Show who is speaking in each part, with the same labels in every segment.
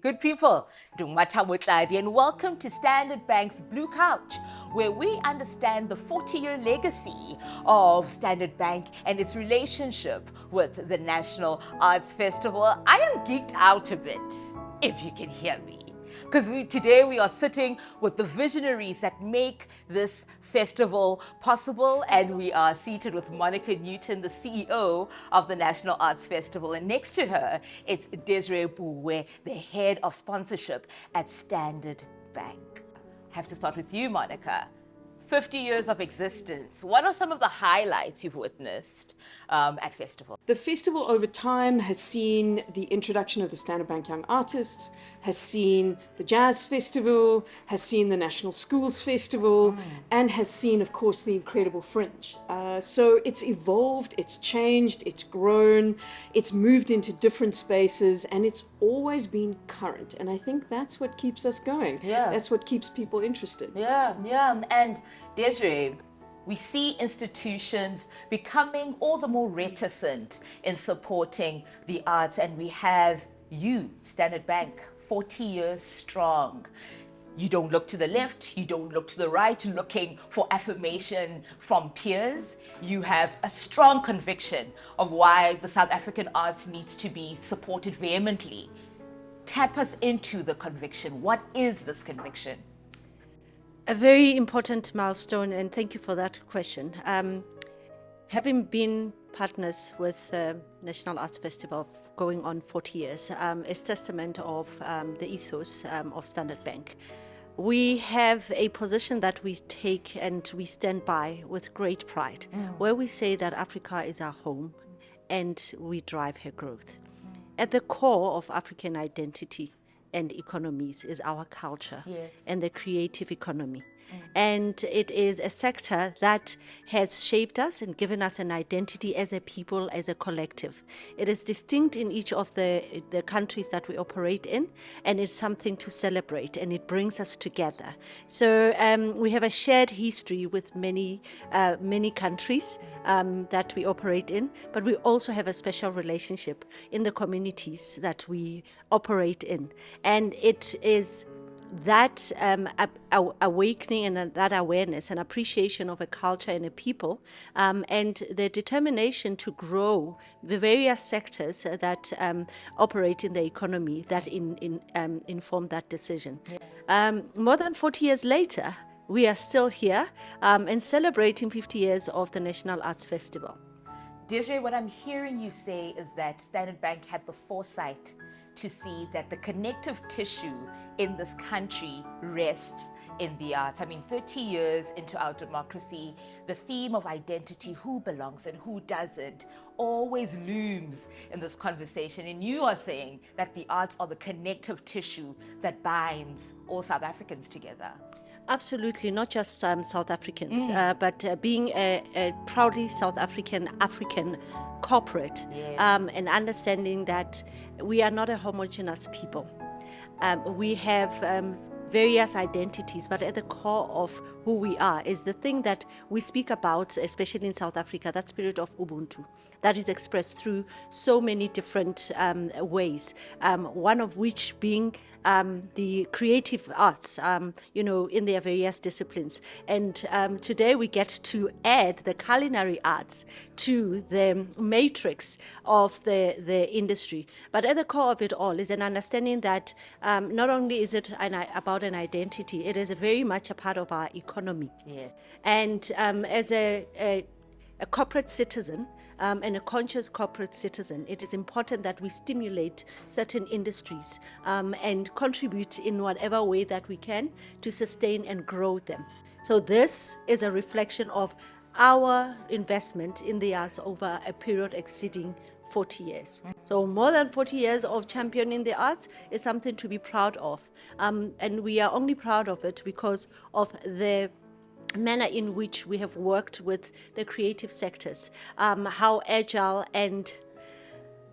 Speaker 1: Good people, Motlanthe, and welcome to Standard Bank's Blue Couch, where we understand the 40-year legacy of Standard Bank and its relationship with the National Arts Festival. I am geeked out a bit, if you can hear me. Because today we are sitting with the visionaries that make this festival possible, and we are seated with Monica Newton, the CEO of the National Arts Festival, and next to her it's Desiree Bouwe, the head of sponsorship at Standard Bank. I have to start with you, Monica. 50 years of existence. What are some of the highlights you've witnessed at festival?
Speaker 2: The festival over time has seen the introduction of the Standard Bank Young Artists, has seen the Jazz Festival, has seen the National Schools Festival, and has seen, of course, the Incredible Fringe. So it's evolved, it's changed, it's grown, it's moved into different spaces, and it's always been current. And I think that's what keeps us going.
Speaker 1: Yeah.
Speaker 2: That's what keeps people interested.
Speaker 1: Yeah. And Desiree, we see institutions becoming all the more reticent in supporting the arts, and we have you, Standard Bank, 40 years strong. You don't look to the left, you don't look to the right, looking for affirmation from peers. You have a strong conviction of why the South African arts needs to be supported vehemently. Tap us into the conviction. What is this conviction?
Speaker 3: A very important milestone, and thank you for that question. Having been partners with National Arts Festival going on 40 years is testament of the ethos of Standard Bank. We have a position that we take and we stand by with great pride, where we say that Africa is our home and we drive her growth. At the core of African identity and economies is our culture.
Speaker 1: Yes.
Speaker 3: And the creative economy. And it is a sector that has shaped us and given us an identity as a people, as a collective. It is distinct in each of the countries that we operate in, and it's something to celebrate, and it brings us together. So we have a shared history with many countries that we operate in, but we also have a special relationship in the communities that we operate in. And it is that awakening and that awareness and appreciation of a culture and a people, and the determination to grow the various sectors that operate in the economy that inform that decision. Yeah. More than 40 years later, we are still here and celebrating 50 years of the National Arts Festival.
Speaker 1: Desiree, what I'm hearing you say is that Standard Bank had the foresight to see that the connective tissue in this country rests in the arts. I mean, 30 years into our democracy, the theme of identity, who belongs and who doesn't, always looms in this conversation. And you are saying that the arts are the connective tissue that binds all South Africans together.
Speaker 3: Absolutely, not just South Africans, but being a proudly South African corporate,
Speaker 1: yes.
Speaker 3: And understanding that we are not a homogeneous people. We have various identities, but at the core of who we are is the thing that we speak about, especially in South Africa, that spirit of Ubuntu, that is expressed through so many different ways, one of which being the creative arts, in their various disciplines. And today we get to add the culinary arts to the matrix of the industry. But at the core of it all is an understanding that not only is it about an identity, it is very much a part of our economy.
Speaker 1: Yes.
Speaker 3: And as a corporate citizen, and a conscious corporate citizen, it is important that we stimulate certain industries and contribute in whatever way that we can to sustain and grow them. So this is a reflection of our investment in the arts over a period exceeding 40 years. So more than 40 years of championing the arts is something to be proud of. And we are only proud of it because of the manner in which we have worked with the creative sectors, how agile and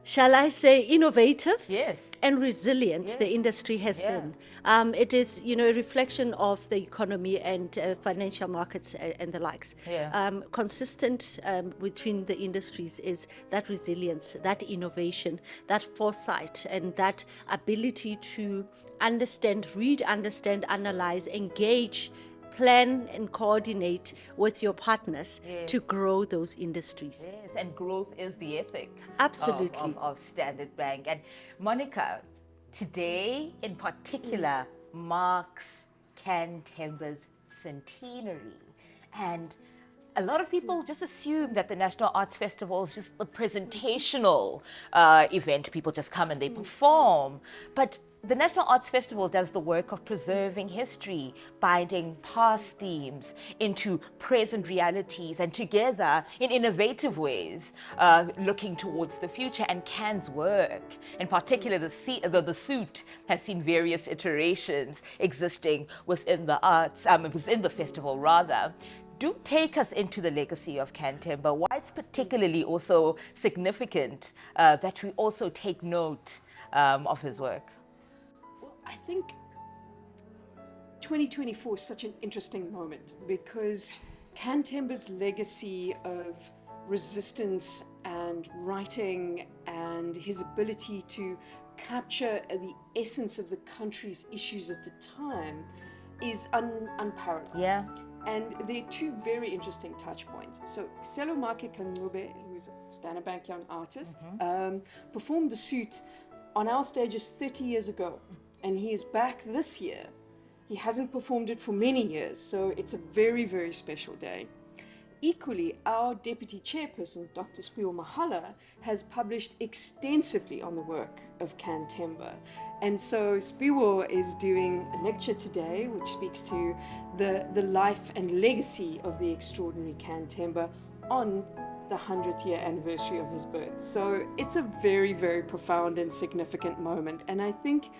Speaker 3: shall I say, innovative
Speaker 1: Yes.
Speaker 3: and resilient the
Speaker 1: Yes.
Speaker 3: industry has
Speaker 1: Yeah.
Speaker 3: been. It is, a reflection of the economy and financial markets and the likes.
Speaker 1: Yeah.
Speaker 3: Consistent between the industries is that resilience, that innovation, that foresight, and that ability to understand, read, understand, analyze, engage, plan and coordinate with your partners
Speaker 1: Yes.
Speaker 3: to grow those industries.
Speaker 1: Yes, and growth is the ethic
Speaker 3: Absolutely.
Speaker 1: of Standard Bank. And Monica, today in particular marks Cantemba's centenary. And a lot of people just assume that the National Arts Festival is just a presentational event. People just come and they perform. But the National Arts Festival does the work of preserving history, binding past themes into present realities, and together in innovative ways, looking towards the future. And Can's work, in particular the suit, has seen various iterations existing within the arts, within the festival rather. Do take us into the legacy of Cantemba, why it's particularly also significant that we also take note of his work.
Speaker 2: Well, I think 2024 is such an interesting moment because Cantemba's legacy of resistance and writing and his ability to capture the essence of the country's issues at the time is unparalleled.
Speaker 1: Yeah.
Speaker 2: And there are two very interesting touch points. So Kgalema Kgalema, who's a Standard Bank young artist, performed the suit on our stages 30 years ago. And he is back this year. He hasn't performed it for many years, so it's a very, very special day. Equally, our deputy chairperson, Dr. Spiwa Mahala, has published extensively on the work of Cantemba. And so Spiwa is doing a lecture today, which speaks to the life and legacy of the extraordinary Cantemba on the 100th year anniversary of his birth. So it's a very, very profound and significant moment. And I think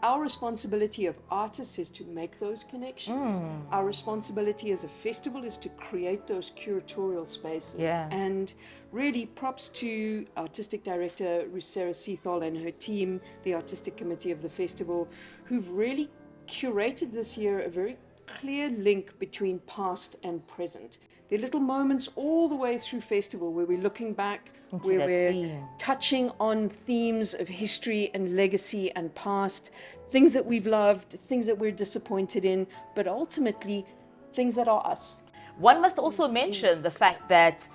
Speaker 2: our responsibility of artists is to make those connections. Our responsibility as a festival is to create those curatorial spaces.
Speaker 1: Yeah.
Speaker 2: And really props to artistic director Rusera Seethal and her team, the artistic committee of the festival, who've really curated this year a very clear link between past and present. There are little moments all the way through festival where we're looking back, where
Speaker 1: that
Speaker 2: we're
Speaker 1: theme.
Speaker 2: touching on themes of history and legacy and past, things that we've loved, things that we're disappointed in, but ultimately things that are us.
Speaker 1: One must also mention the fact that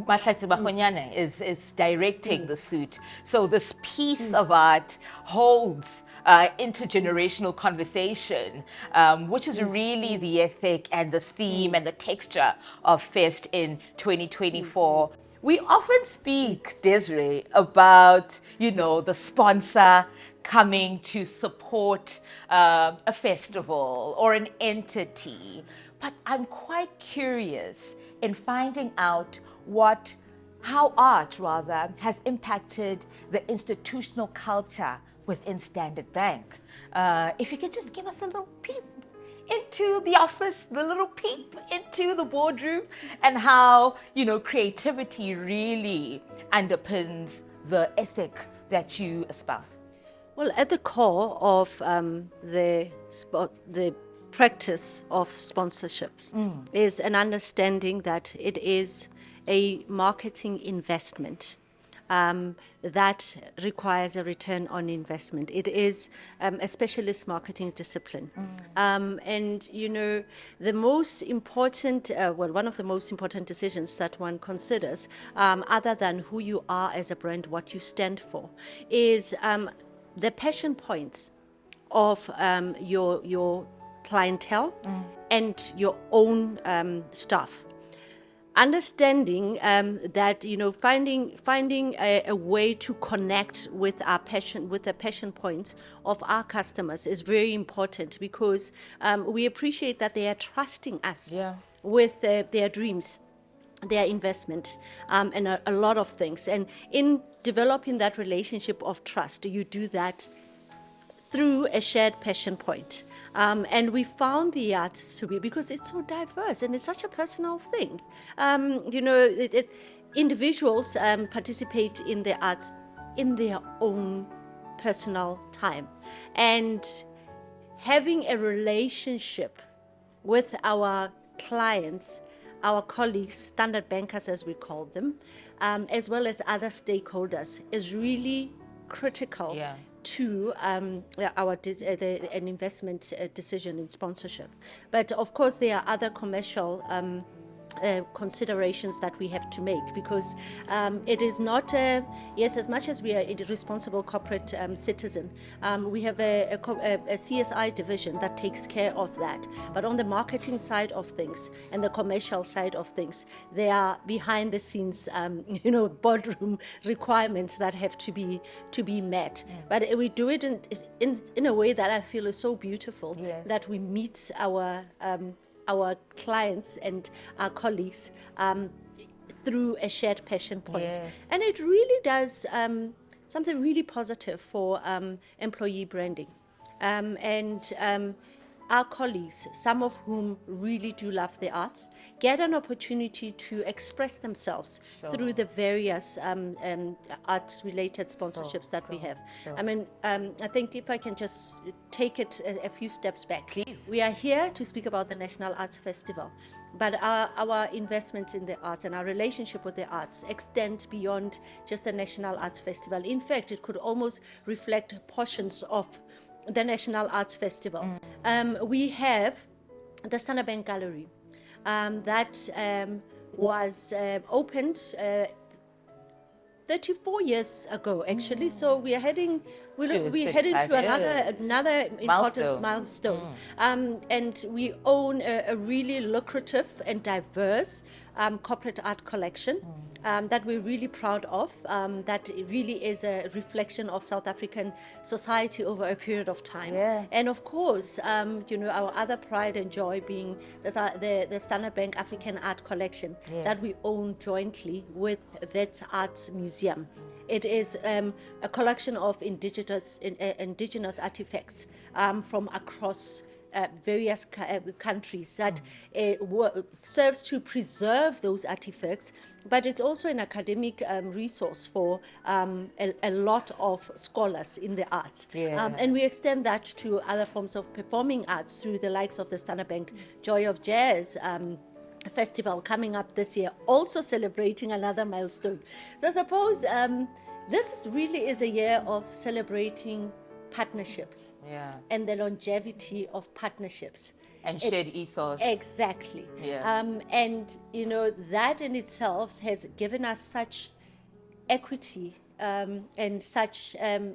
Speaker 1: Motlanthe is directing the suit. So this piece of art holds intergenerational conversation, which is really the ethic and the theme and the texture of Fest in 2024. We often speak, Desiree, about, the sponsor coming to support a festival or an entity. But I'm quite curious in finding out how art has impacted the institutional culture within Standard Bank. If you could just give us a little peep into the office, the little peep into the boardroom, and how, creativity really underpins the ethic that you espouse.
Speaker 3: Well, at the core of the practice of sponsorships is an understanding that it is a marketing investment that requires a return on investment. It is a specialist marketing discipline. And, the most important, one of the most important decisions that one considers, other than who you are as a brand, what you stand for, is the passion points of your clientele and your own staff. Understanding that finding a way to connect with the passion points of our customers is very important, because we appreciate that they are trusting us with their dreams, their investment, and a lot of things. And in developing that relationship of trust, you do that through a shared passion point. And we found the arts to be, because it's so diverse and it's such a personal thing. individuals participate in the arts in their own personal time. And having a relationship with our clients, our colleagues, standard bankers as we call them, as well as other stakeholders, is really critical to an investment decision in sponsorship. But of course, there are other commercial considerations that we have to make, because it is not, yes, as much as we are a responsible corporate citizen, we have a CSI division that takes care of that. But on the marketing side of things and the commercial side of things, there are behind the scenes, boardroom requirements that have to be met. But we do it in a way that I feel is so beautiful, that we meet our clients and our colleagues through a shared passion point. And it really does something really positive for employee branding. Our colleagues, some of whom really do love the arts, get an opportunity to express themselves through the various art-related sponsorships that we have. I mean, I think if I can just take it a few steps back.
Speaker 1: Please.
Speaker 3: We are here to speak about the National Arts Festival, but our investment in the arts and our relationship with the arts extend beyond just the National Arts Festival. In fact, it could almost reflect portions of the National Arts Festival. We have the Standard Bank Gallery that was opened 34 years ago, actually. So we are heading to another important milestone. And we own a really lucrative and diverse corporate art collection that we're really proud of. That really is a reflection of South African society over a period of time. And of course, our other pride and joy being the Standard Bank African Art Collection that we own jointly with Wits Arts Museum. It is a collection of indigenous artifacts from across various countries that serves to preserve those artifacts, but it's also an academic resource for a lot of scholars in the arts. And we extend that to other forms of performing arts through the likes of the Standard Bank Joy of Jazz festival coming up this year, also celebrating another milestone. So I suppose this really is a year of celebrating partnerships and the longevity of partnerships.
Speaker 1: And shared ethos.
Speaker 3: Exactly. And, that in itself has given us such equity and such a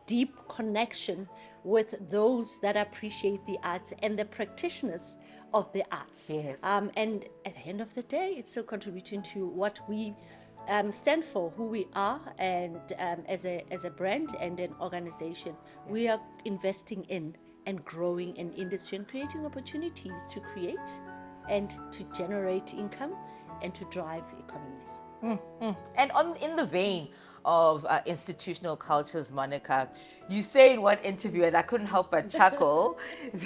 Speaker 3: deep connection with those that appreciate the arts and the practitioners of the arts. And at the end of the day, it's still contributing to what we stand for, who we are, and as a brand and an organization. We are investing in and growing an industry and creating opportunities to create and to generate income and to drive economies.
Speaker 1: And in the vein of institutional cultures, Monica, you say in one interview, and I couldn't help but chuckle,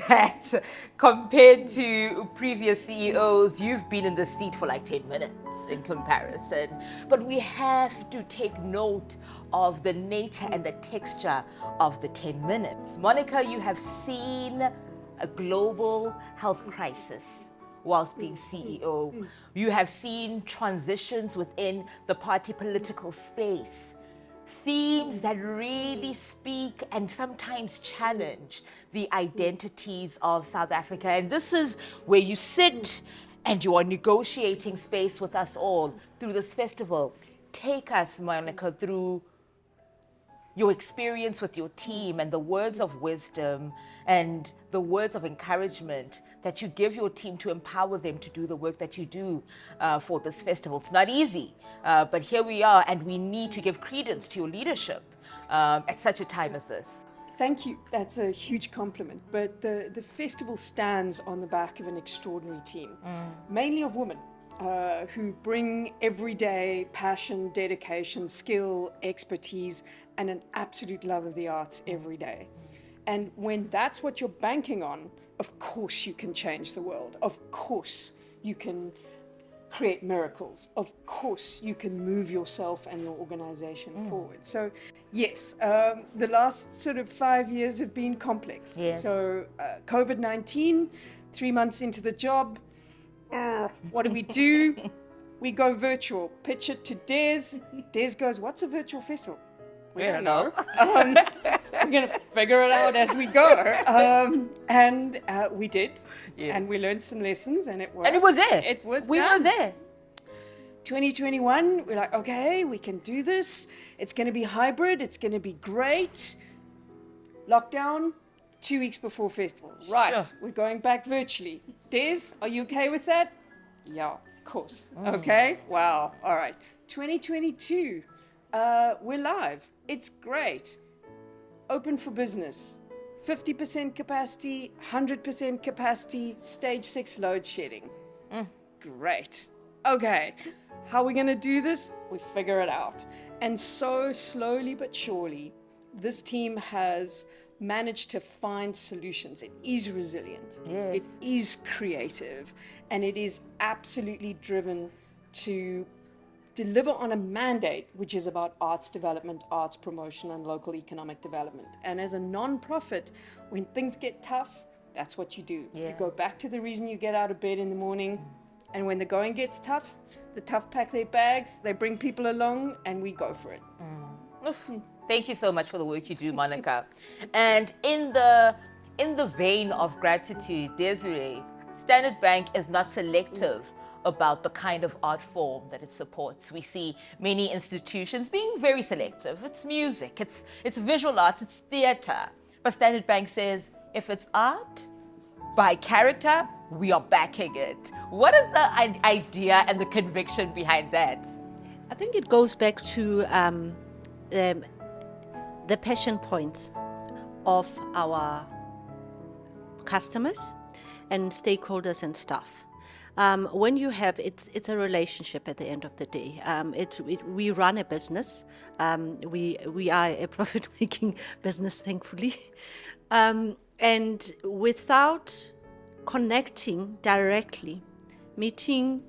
Speaker 1: that compared to previous CEOs, you've been in the seat for like 10 minutes in comparison. But we have to take note of the nature and the texture of the 10 minutes. Monica, you have seen a global health crisis whilst being CEO. You have seen transitions within the party political space, themes that really speak and sometimes challenge the identities of South Africa. And this is where you sit and you are negotiating space with us all through this festival. Take us, Monica, through your experience with your team and the words of wisdom and the words of encouragement that you give your team to empower them to do the work that you do for this festival. It's not easy, but here we are, and we need to give credence to your leadership at such a time as this.
Speaker 2: Thank you. That's a huge compliment. But the festival stands on the back of an extraordinary team, mainly of women, who bring everyday passion, dedication, skill, expertise, and an absolute love of the arts every day. And when that's what you're banking on, of course you can change the world. Of course you can create miracles. Of course, you can move yourself and your organization forward. So, yes, the last sort of 5 years have been complex.
Speaker 1: Yes.
Speaker 2: So, COVID-19, 3 months into the job, what do? We go virtual. Pitch it to Des. Des goes, "What's a virtual festival?" We don't know. We're going to figure it out as we go. And we did.
Speaker 1: Yes.
Speaker 2: And we learned some lessons, and it worked.
Speaker 1: And it was there.
Speaker 2: It was
Speaker 1: We
Speaker 2: done.
Speaker 1: were there.
Speaker 2: 2021, we're like, okay, we can do this. It's going to be hybrid. It's going to be great. Lockdown, 2 weeks before festival. Right,
Speaker 1: Sure.
Speaker 2: we're going back virtually. Des, are you okay with that? Yeah, of course. Okay, wow, all right. 2022, we're live. It's great. Open for business. 50% capacity, 100% capacity, stage 6 load shedding. Great. Okay, how are we going to do this? We figure it out. And so slowly but surely, this team has managed to find solutions. It is resilient.
Speaker 1: Yes.
Speaker 2: It is creative. And it is absolutely driven to deliver on a mandate, which is about arts development, arts promotion, and local economic development. And as a non-profit, when things get tough, that's what you do.
Speaker 1: Yeah.
Speaker 2: You go back to the reason you get out of bed in the morning. And when the going gets tough, the tough pack their bags, they bring people along, and we go for it.
Speaker 1: Oof. Thank you so much for the work you do, Monica. And in the vein of gratitude, Desiree, Standard Bank is not selective about the kind of art form that it supports. We see many institutions being very selective. It's music, it's visual arts, it's theater. But Standard Bank says, if it's art, by character, we are backing it. What is the idea and the conviction behind that?
Speaker 3: I think it goes back to the passion points of our customers and stakeholders and staff. When you have, it's a relationship at the end of the day. We run a business. We are a profit-making business, thankfully. And without connecting directly, meeting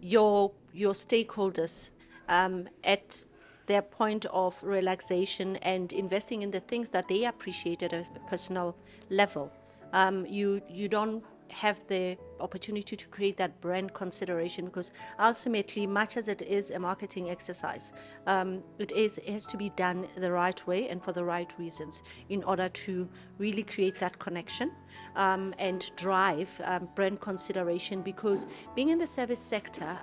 Speaker 3: your stakeholders at their point of relaxation and investing in the things that they appreciate at a personal level, you don't have the opportunity to create that brand consideration, because ultimately, much as it is a marketing exercise, it has to be done the right way and for the right reasons in order to really create that connection and drive brand consideration. Because being in the service sector,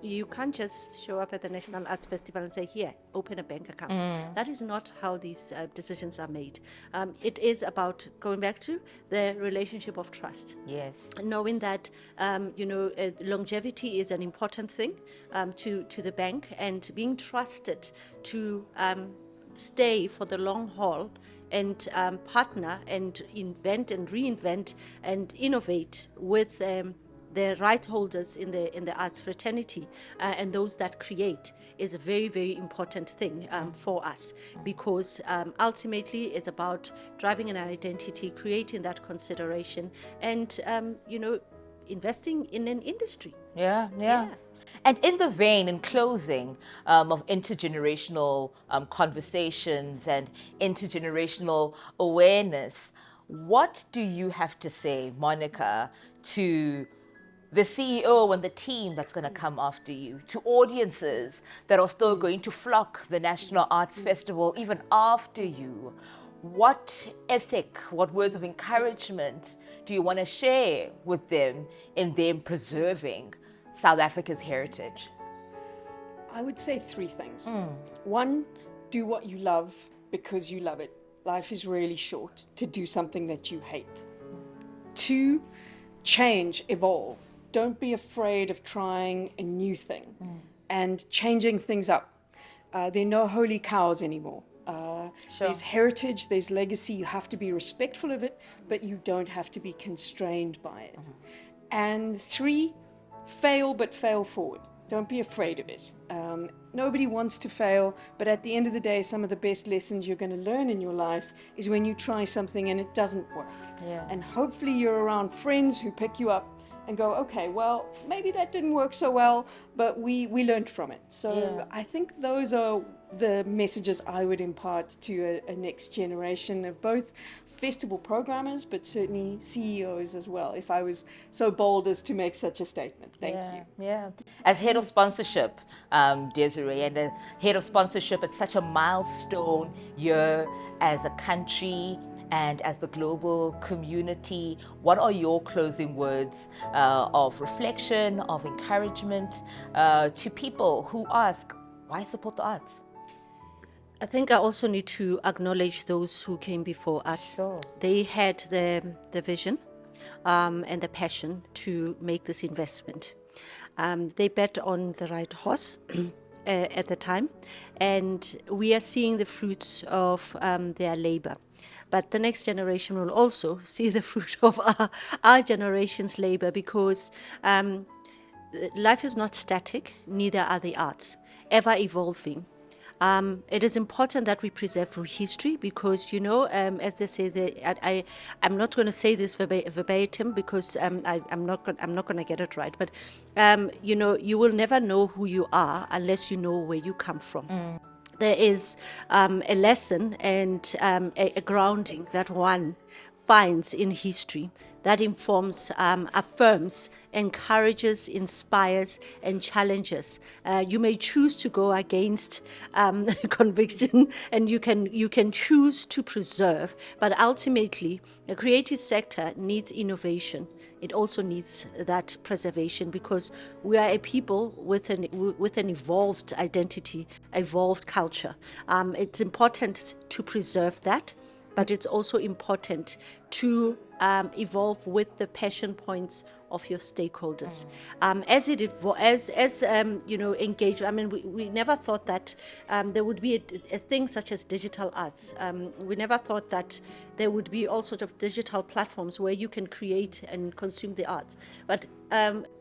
Speaker 3: you can't just show up at the National Arts Festival and say, here, open a bank account. That is not how these decisions are made. It is about going back to the relationship of trust.
Speaker 1: Yes.
Speaker 3: Knowing that longevity is an important thing to the bank, and being trusted to stay for the long haul and partner and invent and reinvent and innovate with the rights holders in the arts fraternity and those that create is a very, very important thing for us, because ultimately it's about driving an identity, creating that consideration, and investing in an industry.
Speaker 1: Yeah. And in the vein, in closing, of intergenerational conversations and intergenerational awareness, what do you have to say, Monica, to the CEO and the team that's going to come after you, to audiences that are still going to flock the National Arts Festival even after you? What ethic, what words of encouragement do you want to share with them in them preserving South Africa's heritage?
Speaker 2: I would say 3 things. 1, do what you love because you love it. Life is really short to do something that you hate. 2, change, evolve. Don't be afraid of trying a new thing and changing things up. There are no holy cows anymore.
Speaker 1: Sure.
Speaker 2: There's heritage, there's legacy. You have to be respectful of it, but you don't have to be constrained by it. And 3, fail, but fail forward. Don't be afraid of it. Nobody wants to fail, but at the end of the day, some of the best lessons you're going to learn in your life is when you try something and it doesn't work.
Speaker 1: Yeah.
Speaker 2: And hopefully you're around friends who pick you up and go, okay, well, maybe that didn't work so well, but we learned from it. So
Speaker 1: Yeah.
Speaker 2: I think those are the messages I would impart to a next generation of both festival programmers, but certainly CEOs as well, if I was so bold as to make such a statement. Thank you.
Speaker 1: Yeah. As head of sponsorship, Desiree, and the head of sponsorship at such a milestone year as a country and as the global community, what are your closing words of reflection, of encouragement to people who ask, why support the arts?
Speaker 3: I think I also need to acknowledge those who came before us.
Speaker 1: Sure.
Speaker 3: They had the vision and the passion to make this investment. They bet on the right horse at the time, and we are seeing the fruits of their labor. But the next generation will also see the fruit of our generation's labor, because life is not static, neither are the arts, ever evolving. It is important that we preserve history because, as they say, I'm not going to say this verbatim because I'm not going to get it right. But you will never know who you are unless you know where you come from. There is a lesson and a grounding that one finds in history that informs, affirms, encourages, inspires, and challenges. You may choose to go against conviction, and you can choose to preserve. But ultimately, the creative sector needs innovation. It also needs that preservation because we are a people with an evolved identity, evolved culture. It's important to preserve that, but it's also important to evolve with the passion points of your stakeholders. Engage. I mean, we never thought that there would be a thing such as digital arts. We never thought that there would be all sorts of digital platforms where you can create and consume the arts. But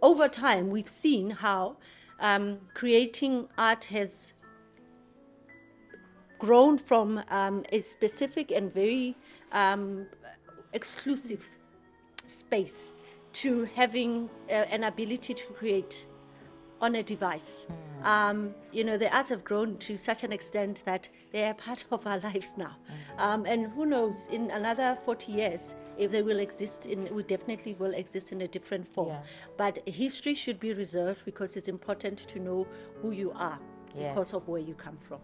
Speaker 3: over time, we've seen how creating art has grown from a specific and very exclusive space to having an ability to create on a device. The arts have grown to such an extent that they are part of our lives now. And who knows, in another 40 years, if they will exist we definitely will exist in a different form.
Speaker 1: Yeah.
Speaker 3: But history should be reserved because it's important to know who you are because of where you come from.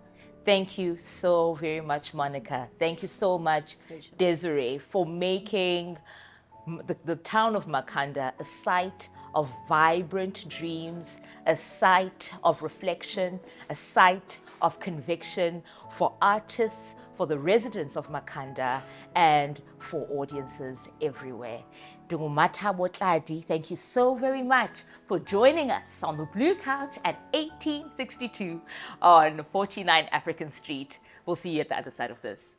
Speaker 1: Thank you so very much, Monica. Thank you so much,
Speaker 3: Pleasure.
Speaker 1: Desiree, for making the town of Makhanda a site of vibrant dreams, a site of reflection, a site of conviction for artists, for the residents of Makhanda, and for audiences everywhere. Dungumata Motlanthe, thank you so very much for joining us on the Blue Couch at 1862 on 49 African Street. We'll see you at the other side of this.